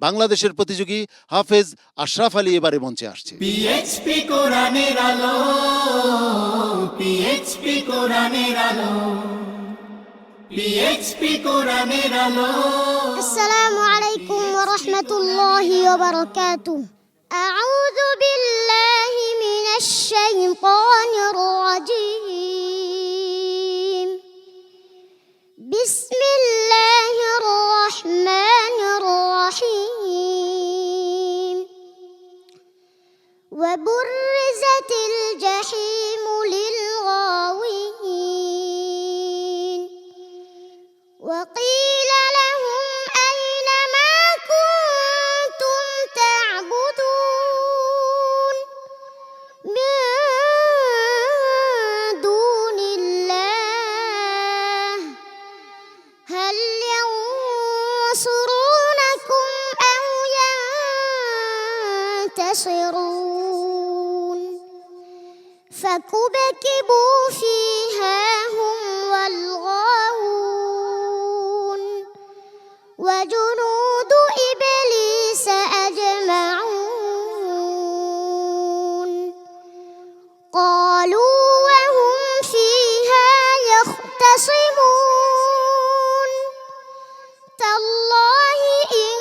বাংলাদেশের প্রতিযোগী হাফেজ আশরাফ আলী এবারে মঞ্চে আসছে। পিএইচপি কোরআনের আলো, পিএইচপি কোরআনের আলো, পিএইচপি কোরআনের আলো। আসসালামু আলাইকুম ওয়া রাহমাতুল্লাহি ওয়া বারাকাতুহু। আউযু বিল্লাহি মিনাশ শাইতানির রাজীম। বিসমিল্লাহির রাহমানির রাহিম। ওয়া বুররিজাতিল জাহিমু লিল গাওয়িন। ওয়া ক্বিলা লাহুম আইনা মা কুনতুম তা'বুদুন মিন দুনিল্লাহ হাল ইয়ানসুরুনাকুম আও ينتصرون فكبكبوا فيها هم والغاوون وجنود إبليس أجمعون قالوا وهم فيها يختصمون تالله إن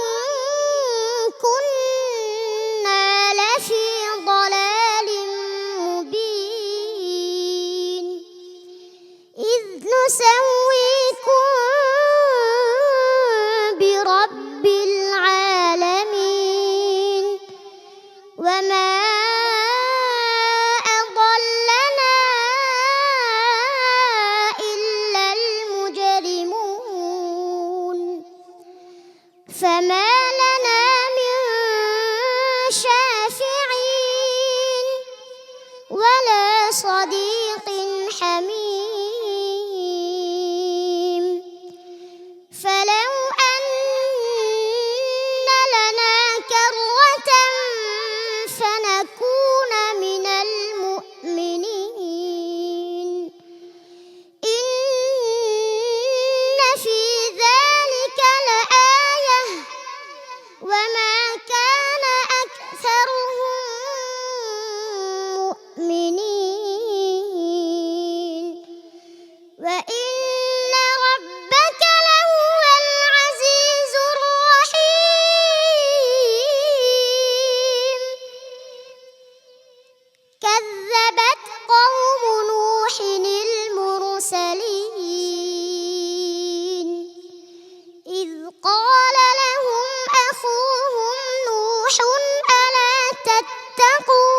كنا لفي ضلال مبين إذ نسويكم برب العالمين وما أضلنا إلا المجرمون فما لنا من شافعين ولا صديق حميم فلو أن لنا كرة فنكون من المؤمنين إن في ذلك لآية وما كان أكثرهم مؤمنين وإن ربك لهو العزيز الرحيم كذبت قوم نوح المرسلين إذ قال لهم أخوهم نوح ألا تتقون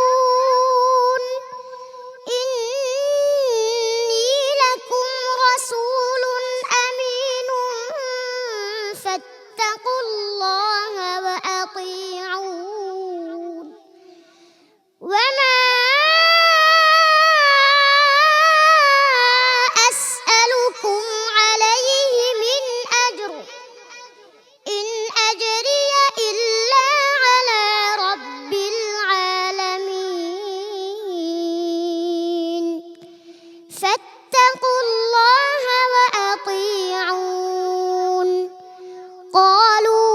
إني لكم رسول أمين فاتقوا الله وأطيعون وما أسألكم عليه من أجر إن أجري إلا على رب العالمين فاتقوا الله وأطيعون قالوا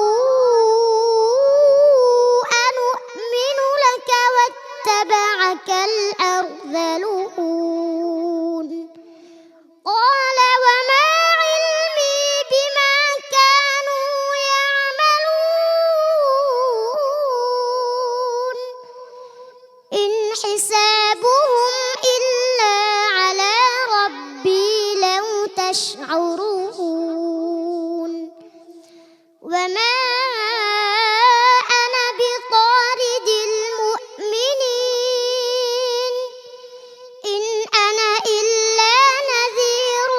أنؤمن لك واتبعك الأرذلون قال وما علمي بما كانوا يعملون إن حسابهم إلا على ربي لو تشعرون وما أنا بطارد المؤمنين إن أنا إلا نذير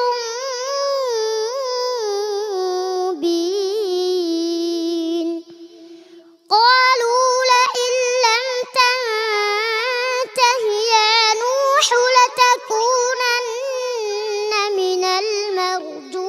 مبين قالوا لئن لم تنته يا نوح لتكونن من المرجومين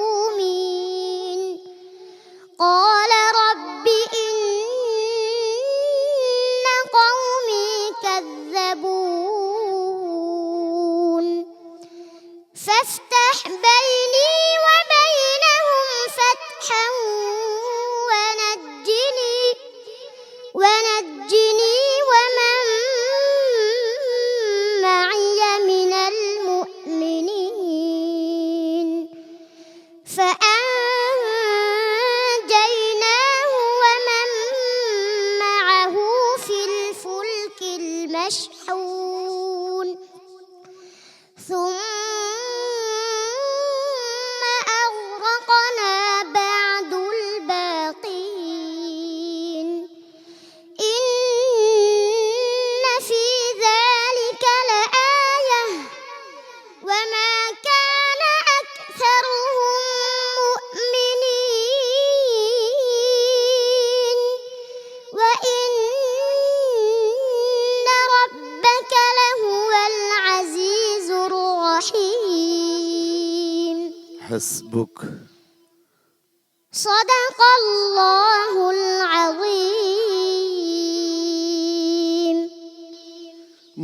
হাসবুক। সাদাকাল্লাহুল আযীম।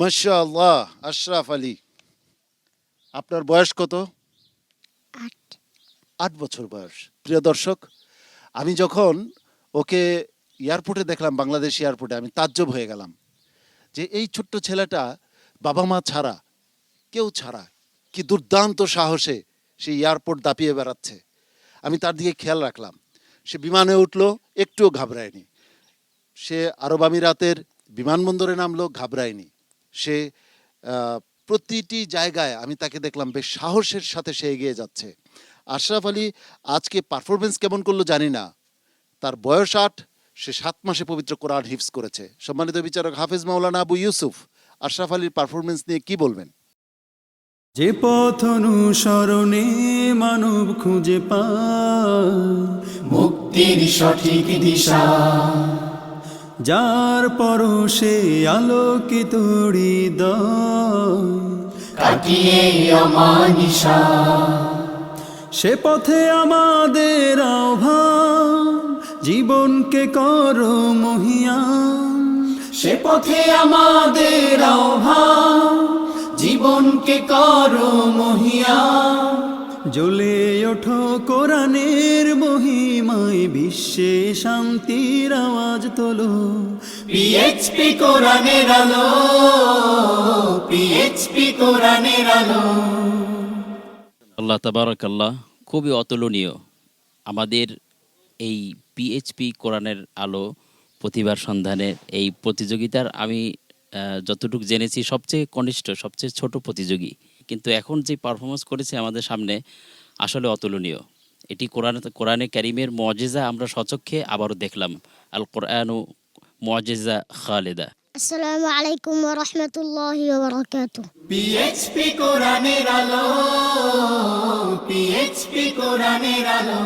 মাশাআল্লাহ। আশরাফ আলী, আপনার বয়স কত? 8 বছর বয়স। প্রিয় দর্শক, আমি যখন ওকে এয়ারপোর্টে দেখলাম, বাংলাদেশ এয়ারপোর্টে, আমি তাজ্জব হয়ে গেলাম যে এই ছোট্ট ছেলেটা বাবা মা ছাড়া, কেউ ছাড়া, কি দুর্দান্ত সাহসে সে এয়ারপোর্ট দাপিয়ে বেড়াচ্ছে। আমি তার দিকে খেয়াল রাখলাম। সে বিমানে উঠলো, একটুও ঘাবড়ায়নি। সে আরব আমিরাতের বিমানবন্দরে নামলো, ঘাবড়ায়নি। সে প্রতিটি জায়গায় আমি তাকে দেখলাম বেশ সাহসের সাথে সে এগিয়ে যাচ্ছে। আশরাফ আলী আজকে পারফরমেন্স কেমন করলো জানি না। তার বয়স 8, সে 7 মাসে পবিত্র কোরআন হিফজ করেছে। সম্মানিত বিচারক হাফেজ মাওলানা আবু ইউসুফ, আশরাফ আলীর পারফরমেন্স নিয়ে কি বলবেন? যে পথ অনুসরণে মানব খুঁজে পায় মুক্তির সঠিক দিশা, যার পরশে আলোকিত হৃদয়, কাটিয়ে অমানিশা, সে পথে আমাদের আহ্বান, জীবনকে করো মহিয়ান। সে পথে আমাদের আহ্বান, জীবনকে করো মহিয়ান। জ্বলে ওঠো কোরআনের মহিমায়, বিশ্বে শান্তির আওয়াজ তোলো। পিএইচপি কোরআনের আলো, পিএইচপি কোরআনের আলো। আল্লাহ তাবারাকাল্লাহ, খুবই অতুলনীয়। আমাদের এই পিএইচপি কোরআনের আলো প্রতিভার সন্ধানের এই প্রতিযোগিতার আমি যতটুকু জেনেছি সবচেয়ে কনিষ্ঠ, সবচেয়ে ছোট প্রতিযোগী, কিন্তু এখন যে পারফরমেন্স করেছে আমাদের সামনে আসলে অতুলনীয়। এটি কোরআনে কারিমের মুআজিজা আমরা সচক্ষে আবারও দেখলাম। আল কোরআনু মুআজিজা খালেদা। আসসালামু আলাইকুম ওয়া রাহমাতুল্লাহি ওয়া বারাকাতুহু। পিএইচপি কোরআনের আলো, পিএইচপি কোরআনের আলো।